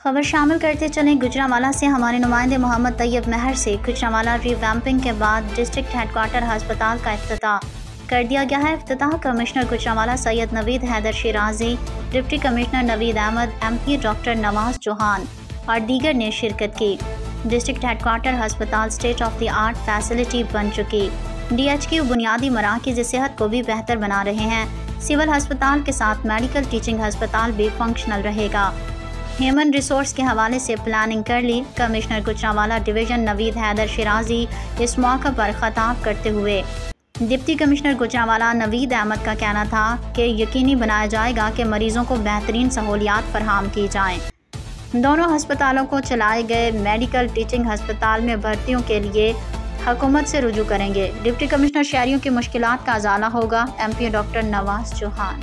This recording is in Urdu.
خبر شامل کرتے چلیں گجرانوالہ سے ہمارے نمائندے محمد طیب مہر سے۔ گجرانوالہ ری ویمپنگ کے بعد ڈسٹرکٹ ہیڈ کوارٹر ہسپتال کا افتتاح کر دیا گیا ہے۔ افتتاح commissioner Gujranwala Syed Naveed Haider Shirazi, deputy commissioner Naveed Ahmed, M P doctor Nawaz Chauhan اور دیگر نے شرکت کی۔ ڈسٹرکٹ ہیڈ کوارٹر ہسپتال state of the art facility بن چکی۔ ڈی ایچ کیو بنیادی مراکز صحت کو بھی بہتر بنا رہے ہیں۔ سول ہسپتال کے ساتھ میڈیکل ٹیچنگ ہسپتال بھی فنکشنل رہے گا۔ ہیومن ریسورس کے حوالے سے پلاننگ کر لی۔ کمشنر گجرانوالہ ڈویژن نوید حیدر شیرازی اس موقع پر خطاب کرتے ہوئے ڈپٹی کمشنر گجرانوالہ نوید احمد کا کہنا تھا کہ یقینی بنایا جائے گا کہ مریضوں کو بہترین سہولیات فراہم کی جائیں۔ دونوں ہسپتالوں کو چلائے گئے میڈیکل ٹیچنگ ہسپتال میں بھرتیوں کے لیے حکومت سے رجوع کریں گے۔ ڈپٹی کمشنر شہریوں کی مشکلات کا ازالہ ہوگا۔ M P doctor Nawaz Chauhan.